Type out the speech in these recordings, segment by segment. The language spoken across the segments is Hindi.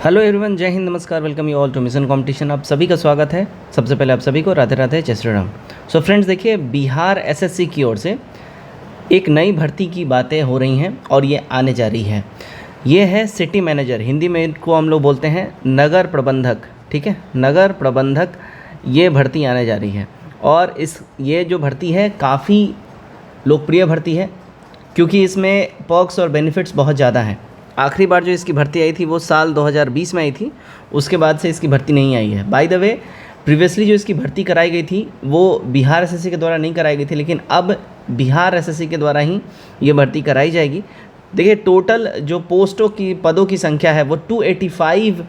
हेलो एवरीवन, जय हिंद, नमस्कार, welcome you all to mission competition. आप सभी का स्वागत है। सबसे पहले आप सभी को राधे राधे, जय श्री राम। सो फ्रेंड्स, देखिए, बिहार एसएससी की ओर से एक नई भर्ती की बातें हो रही हैं और ये आने जा रही है। ये है सिटी मैनेजर, हिंदी में इनको हम लोग बोलते हैं नगर प्रबंधक। ठीक है, नगर प्रबंधक, ये भर्ती आने जा रही है। और ये जो भर्ती है काफ़ी लोकप्रिय भर्ती है, क्योंकि इसमें पर्क्स और बेनिफिट्स बहुत ज़्यादा हैं। आखिरी बार जो इसकी भर्ती आई थी वो साल 2020 में आई थी, उसके बाद से इसकी भर्ती नहीं आई है। बाय द वे, प्रीवियसली जो इसकी भर्ती कराई गई थी वो बिहार एसएससी के द्वारा नहीं कराई गई थी, लेकिन अब बिहार एसएससी के द्वारा ही ये भर्ती कराई जाएगी। देखिए, टोटल जो पदों की संख्या है वो 285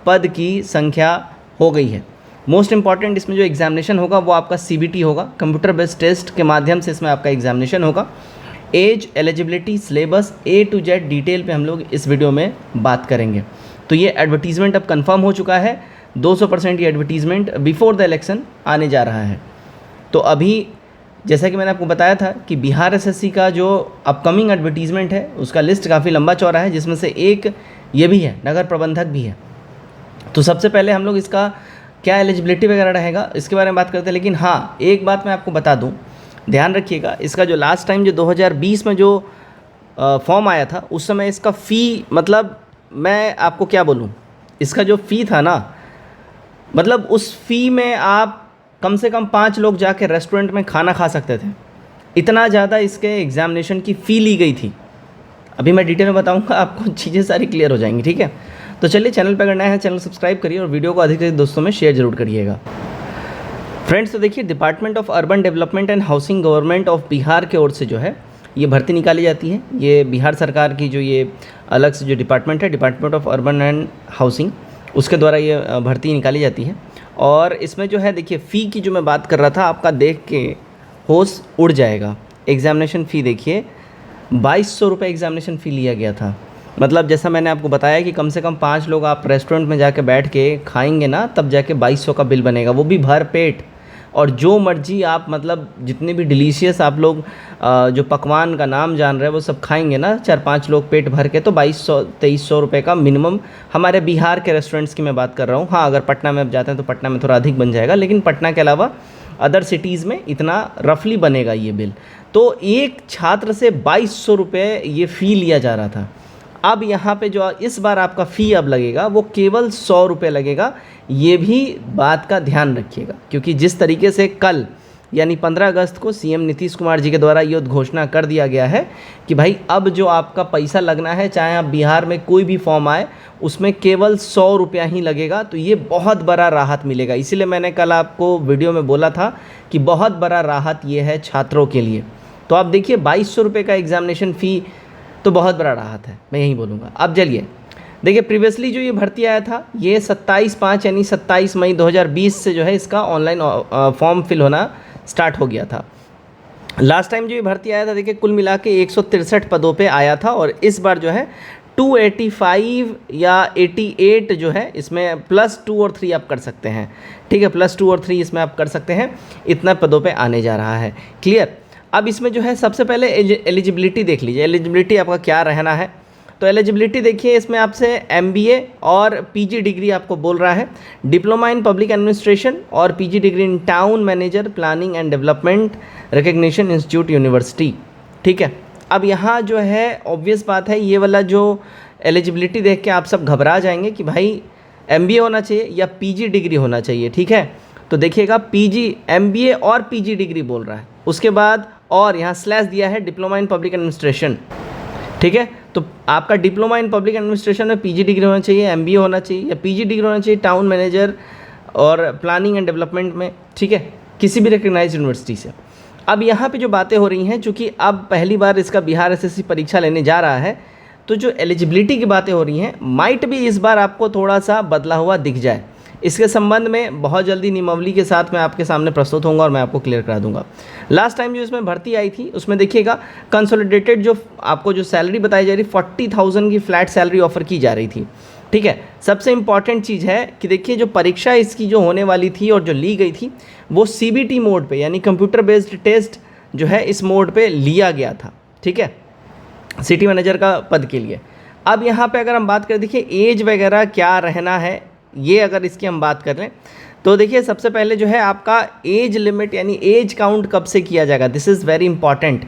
पद की संख्या हो गई है। मोस्ट इंपॉर्टेंट, इसमें जो एग्जामिनेशन होगा वो आपका CBT होगा, कंप्यूटर बेस्ड टेस्ट के माध्यम से इसमें आपका एग्जामिनेशन होगा। Age, eligibility, syllabus A to Z detail पे हम लोग इस वीडियो में बात करेंगे। तो ये एडवर्टीज़मेंट अब कंफर्म हो चुका है, 200% ये एडवर्टीज़मेंट बिफोर द इलेक्शन आने जा रहा है। तो अभी जैसा कि मैंने आपको बताया था कि बिहार एसएससी का जो अपकमिंग एडवर्टीज़मेंट है उसका लिस्ट काफ़ी लंबा चौड़ा है, जिसमें से एक ये भी है, नगर प्रबंधक भी है। तो सबसे पहले हम लोग इसका क्या एलिजिबिलिटी वगैरह रहेगा इसके बारे में बात करते हैं। लेकिन हाँ, एक बात मैं आपको बता दूँ, ध्यान रखिएगा, इसका जो लास्ट टाइम जो 2020 में जो फॉर्म आया था उस समय इसका फ़ी, मतलब मैं आपको क्या बोलूँ, इसका जो फ़ी था ना, मतलब उस फ़ी में आप कम से कम 5 लोग जाके रेस्टोरेंट में खाना खा सकते थे। इतना ज़्यादा इसके एग्ज़ामिनेशन की फ़ी ली गई थी। अभी मैं डिटेल में बताऊँगा, आपको चीज़ें सारी क्लियर हो जाएंगी। ठीक है, तो चलिए, चैनल पर अगर नया है चैनल सब्सक्राइब करिए और वीडियो को अधिक से अधिक दोस्तों में शेयर जरूर करिएगा। फ्रेंड्स, तो देखिए, department of urban development and housing, government of Bihar के ओर से जो है ये भर्ती निकाली जाती है। ये बिहार सरकार की जो ये अलग से जो डिपार्टमेंट है, department of urban and housing, उसके द्वारा ये भर्ती निकाली जाती है। और इसमें जो है, देखिए, फ़ी की जो मैं बात कर रहा था, आपका देख के होश उड़ जाएगा। एग्ज़ामिनेशन फ़ी देखिए, 2200 रुपये एग्ज़ामिनेशन फ़ी लिया गया था। मतलब जैसा मैंने आपको बताया कि कम से कम 5 लोग आप रेस्टोरेंट में जाके बैठ के खाएंगे ना, तब जाके 2200 का बिल बनेगा, वो भी भर पेट। और जो मर्जी आप, मतलब जितने भी डिलीशियस आप लोग जो पकवान का नाम जान रहे हैं वो सब खाएंगे ना, 4-5 लोग पेट भर के, तो 2200-2300 रुपये का मिनिमम हमारे बिहार के रेस्टोरेंट्स की मैं बात कर रहा हूँ। हाँ, अगर पटना में आप जाते हैं तो पटना में थोड़ा अधिक बन जाएगा, लेकिन पटना के अलावा अदर सिटीज़ में इतना रफली बनेगा ये बिल। तो एक छात्र से 2200 रुपये ये फ़ी लिया जा रहा था। अब यहाँ पे जो इस बार आपका फ़ी अब लगेगा वो केवल 100 रुपये लगेगा। ये भी बात का ध्यान रखिएगा, क्योंकि जिस तरीके से कल यानी 15 अगस्त को CM नीतीश कुमार जी के द्वारा ये घोषणा कर दिया गया है कि भाई अब जो आपका पैसा लगना है, चाहे आप बिहार में कोई भी फॉर्म आए, उसमें केवल 100 रुपया ही लगेगा। तो ये बहुत बड़ा राहत मिलेगा। इसीलिए मैंने कल आपको वीडियो में बोला था कि बहुत बड़ा राहत ये है छात्रों के लिए। तो आप देखिए, 2200 रुपये का एग्ज़ामिनेशन फ़ी तो बहुत बड़ा राहत है, मैं यही बोलूँगा। अब चलिए, देखिए, प्रीवियसली जो ये भर्ती आया था ये 27/5 यानी 27 मई 2020 से जो है इसका ऑनलाइन फॉर्म फिल होना स्टार्ट हो गया था। लास्ट टाइम जो ये भर्ती आया था, देखिए, कुल मिला के 163 पदों पे आया था। और इस बार जो है 285 या 88 जो है, इसमें +2 और 3 आप कर सकते हैं। ठीक है, +2 और 3 इसमें आप कर सकते हैं। इतना पदों पे आने जा रहा है। क्लियर। अब इसमें जो है सबसे पहले एलिजिबिलिटी देख लीजिए, एलिजिबिलिटी आपका क्या रहना है। तो एलिजिबिलिटी देखिए, इसमें आपसे MBA और PG डिग्री आपको बोल रहा है, डिप्लोमा इन पब्लिक एडमिनिस्ट्रेशन और PG degree in town manager planning and development recognition institute university. ठीक है, अब यहाँ जो है ऑब्वियस बात है, ये वाला जो एलिजिबिलिटी देख के आप सब घबरा जाएंगे कि भाई MBA होना चाहिए या PG डिग्री होना चाहिए। ठीक है, तो देखिएगा, PG, MBA और PG डिग्री बोल रहा है, उसके बाद और यहाँ स्लैश दिया है डिप्लोमा इन पब्लिक एडमिनिस्ट्रेशन। ठीक है, तो आपका डिप्लोमा इन पब्लिक एडमिनिस्ट्रेशन में PG डिग्री होना चाहिए, MBA होना चाहिए या PG डिग्री होना चाहिए टाउन मैनेजर और प्लानिंग एंड डेवलपमेंट में। ठीक है, किसी भी रिकग्नाइज्ड यूनिवर्सिटी से। अब यहाँ पे जो बातें हो रही हैं, चूँकि अब पहली बार इसका बिहार एसएससी परीक्षा लेने जा रहा है, तो जो एलिजिबिलिटी की बातें हो रही हैं माइट भी इस बार आपको थोड़ा सा बदला हुआ दिख जाए। इसके संबंध में बहुत जल्दी नियमावली के साथ मैं आपके सामने प्रस्तुत होऊंगा और मैं आपको क्लियर करा दूंगा। लास्ट टाइम जो इसमें भर्ती आई थी उसमें देखिएगा, कंसोलिडेटेड जो आपको जो सैलरी बताई जा रही, 40,000 की फ्लैट सैलरी ऑफर की जा रही थी। ठीक है, सबसे इम्पॉर्टेंट चीज़ है कि देखिए, जो परीक्षा इसकी जो होने वाली थी और जो ली गई थी वो CBT मोड पे यानी कंप्यूटर बेस्ड टेस्ट जो है इस मोड पे लिया गया था। ठीक है, सिटी मैनेजर का पद के लिए। अब यहाँ पे अगर हम बात करें, देखिए एज वगैरह क्या रहना है, ये अगर इसकी हम बात कर लें तो देखिए सबसे पहले जो है आपका एज लिमिट यानी एज काउंट कब से किया जाएगा, दिस इज़ वेरी इंपॉर्टेंट।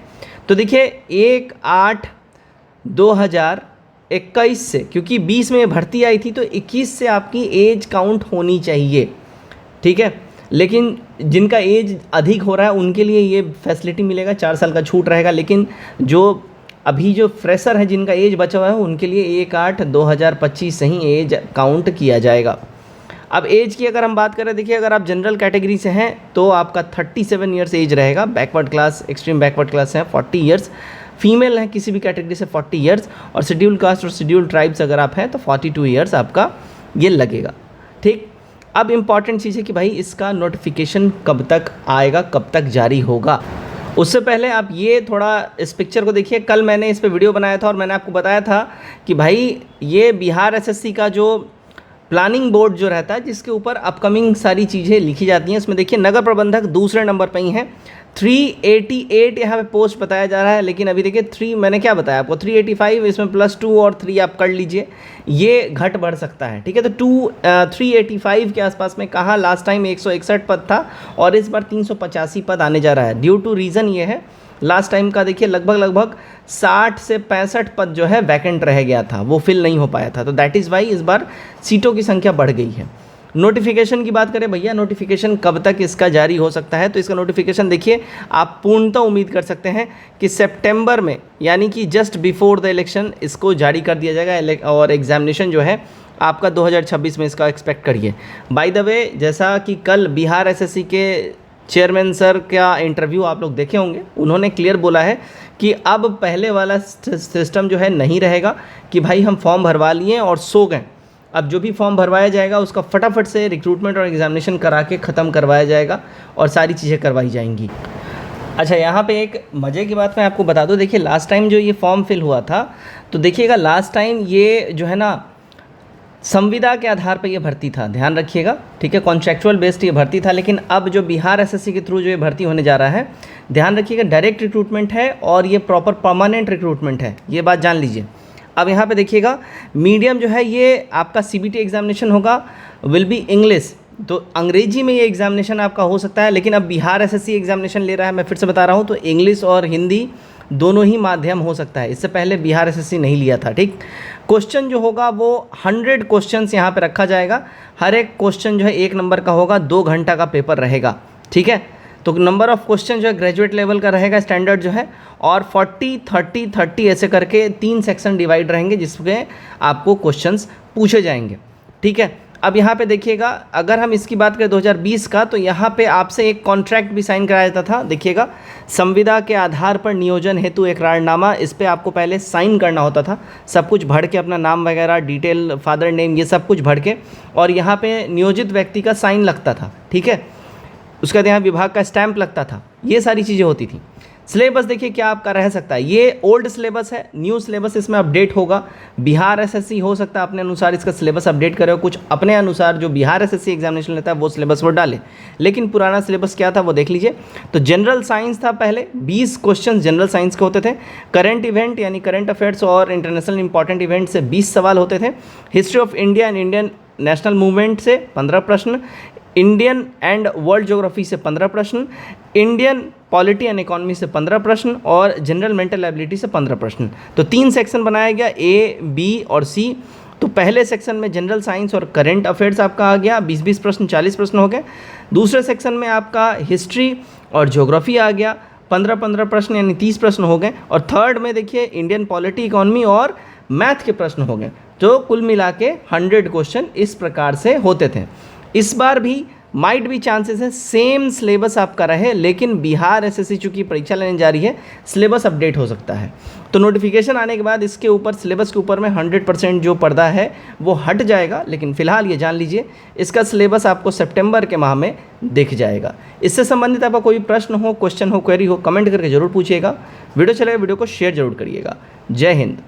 तो देखिए 1/8/2021 से, क्योंकि 20 में भर्ती आई थी तो 21 से आपकी एज काउंट होनी चाहिए, ठीक है। लेकिन जिनका एज अधिक हो रहा है उनके लिए ये फैसिलिटी मिलेगा, 4 साल का छूट रहेगा। लेकिन जो अभी जो फ्रेशर है जिनका एज बचा हुआ है उनके लिए 1/8/2025 से ही एज काउंट किया जाएगा। अब एज की अगर हम बात करें, देखिए अगर आप जनरल कैटेगरी से हैं तो आपका 37 ईयर्स एज रहेगा, backward class extreme backward class है 40 ईयर्स, फीमेल है किसी भी कैटेगरी से 40 ईयर्स, और शेड्यूल कास्ट और शेड्यूल ट्राइब्स अगर आप हैं तो 42 ईयर्स आपका ये लगेगा, ठीक। अब इम्पॉर्टेंट चीज़ है कि भाई इसका नोटिफिकेशन कब तक आएगा, कब तक जारी होगा। उससे पहले आप ये थोड़ा इस पिक्चर को देखिए, कल मैंने इस पे वीडियो बनाया था और मैंने आपको बताया था कि भाई ये बिहार एसएससी का जो प्लानिंग बोर्ड जो रहता है जिसके ऊपर अपकमिंग सारी चीज़ें लिखी जाती हैं, इसमें देखिए नगर प्रबंधक दूसरे नंबर पर ही हैं, 388 यहाँ पे पोस्ट बताया जा रहा है। लेकिन अभी देखिए 3 मैंने क्या बताया आपको, 385, इसमें +2 और 3 आप कर लीजिए, ये घट बढ़ सकता है, ठीक है। तो 385 के आसपास में कहा, लास्ट टाइम 161 पद था और इस बार 385 पद आने जा रहा है। ड्यू टू रीज़न ये है, लास्ट टाइम का देखिए लगभग 60 से 65 पद जो है वैकेंट रह गया था, वो फिल नहीं हो पाया था, तो दैट इज़ वाई इस बार सीटों की संख्या बढ़ गई है। नोटिफिकेशन की बात करें भैया, नोटिफिकेशन कब तक इसका जारी हो सकता है, तो इसका नोटिफिकेशन देखिए आप पूर्णतः उम्मीद कर सकते हैं कि सितंबर में, यानी कि जस्ट बिफोर द इलेक्शन इसको जारी कर दिया जाएगा, और एग्जामिनेशन जो है आपका 2026 में इसका एक्सपेक्ट करिए। बाय द वे, जैसा कि कल बिहार एसएससी के चेयरमैन सर का इंटरव्यू आप लोग देखे होंगे, उन्होंने क्लियर बोला है कि अब पहले वाला सिस्टम जो है नहीं रहेगा कि भाई हम फॉर्म भरवा लिए और सो गए। अब जो भी फॉर्म भरवाया जाएगा उसका फटाफट से रिक्रूटमेंट और एग्जामिनेशन करा के ख़त्म करवाया जाएगा और सारी चीज़ें करवाई जाएंगी। अच्छा, यहाँ पे एक मज़े की बात मैं आपको बता दूँ, देखिए लास्ट टाइम जो ये फॉर्म फिल हुआ था, तो देखिएगा लास्ट टाइम ये जो है ना संविदा के आधार पर ये भर्ती था, ध्यान रखिएगा, ठीक है, कॉन्ट्रैक्चुअल बेस्ड ये भर्ती था। लेकिन अब जो बिहार एसएससी के थ्रू जो ये भर्ती होने जा रहा है, ध्यान रखिएगा, डायरेक्ट रिक्रूटमेंट है और ये प्रॉपर परमानेंट रिक्रूटमेंट है, ये बात जान लीजिए। अब यहाँ पे देखिएगा मीडियम जो है ये आपका सीबीटी एग्जामिनेशन होगा, विल बी इंग्लिश, तो अंग्रेजी में ये एग्जामिनेशन आपका हो सकता है। लेकिन अब बिहार एसएससी एग्जामिनेशन ले रहा है, मैं फिर से बता रहा हूँ, तो इंग्लिश और हिंदी दोनों ही माध्यम हो सकता है, इससे पहले बिहार एसएससी नहीं लिया था, ठीक। क्वेश्चन जो होगा वो 100 क्वेश्चंस यहाँ पे रखा जाएगा, हर एक क्वेश्चन जो है 1 नंबर का होगा, 2 घंटा का पेपर रहेगा, ठीक है। तो नंबर ऑफ़ क्वेश्चन जो है ग्रेजुएट लेवल का रहेगा स्टैंडर्ड जो है, और 40 30 30 ऐसे करके 3 सेक्शन डिवाइड रहेंगे जिसमें आपको क्वेश्चंस पूछे जाएंगे, ठीक है। अब यहाँ पे देखिएगा, अगर हम इसकी बात करें 2020 का, तो यहाँ पे आपसे एक कॉन्ट्रैक्ट भी साइन कराया जाता था, देखिएगा, संविदा के आधार पर नियोजन हेतु एकरारनामा, इस पर आपको पहले साइन करना होता था, सब कुछ भर के, अपना नाम वगैरह, डिटेल, फादर नेम, ये सब कुछ भर के, और यहाँ पे नियोजित व्यक्ति का साइन लगता था, ठीक है। उसके बाद यहाँ विभाग का स्टैंप लगता था, ये सारी चीज़ें होती थी। सिलेबस देखिए क्या आपका रह सकता है, ये ओल्ड सिलेबस है, न्यू सिलेबस इसमें अपडेट होगा। बिहार एसएससी हो सकता है अपने अनुसार इसका सिलेबस अपडेट करे, कुछ अपने अनुसार जो बिहार एसएससी एग्जामिनेशन लेता है वो सिलेबस वो डाले, लेकिन पुराना सिलेबस क्या था वो देख लीजिए। तो जनरल साइंस था पहले, 20 क्वेश्चन जनरल साइंस के होते थे। करंट इवेंट यानी करंट अफेयर्स और इंटरनेशनल इंपॉर्टेंट इवेंट से 20 सवाल होते थे। History of India and Indian national movement से 15 प्रश्न, इंडियन एंड वर्ल्ड ज्योग्राफी से 15 प्रश्न, इंडियन पॉलिटी एंड इकोनॉमी से 15 प्रश्न, और जनरल मेंटल एबिलिटी से 15 प्रश्न। तो 3 सेक्शन बनाया गया, ए, बी और सी। तो पहले सेक्शन में जनरल साइंस और करंट अफेयर्स आपका आ गया, 20-20 प्रश्न, 40 प्रश्न हो गए। दूसरे सेक्शन में आपका हिस्ट्री और ज्योग्राफी आ गया, 15-15 प्रश्न यानी 30 प्रश्न हो गए। और थर्ड में देखिए इंडियन पॉलिटी, इकोनॉमी और मैथ के प्रश्न हो गए, जो कुल मिला के 100 क्वेश्चन इस प्रकार से होते थे। इस बार भी माइट भी चांसेस है सेम सिलेबस आपका रहे, लेकिन बिहार एसएससी चूँकि परीक्षा लेने जा रही है, सिलेबस अपडेट हो सकता है। तो नोटिफिकेशन आने के बाद इसके ऊपर, सिलेबस के ऊपर में 100% जो पर्दा है वो हट जाएगा। लेकिन फिलहाल ये जान लीजिए, इसका सिलेबस आपको सितंबर के माह में दिख जाएगा। इससे संबंधित आपका कोई प्रश्न हो, क्वेश्चन हो, क्वेरी हो, कमेंट करके जरूर पूछिएगा। वीडियो चले वीडियो को शेयर जरूर करिएगा। जय हिंद।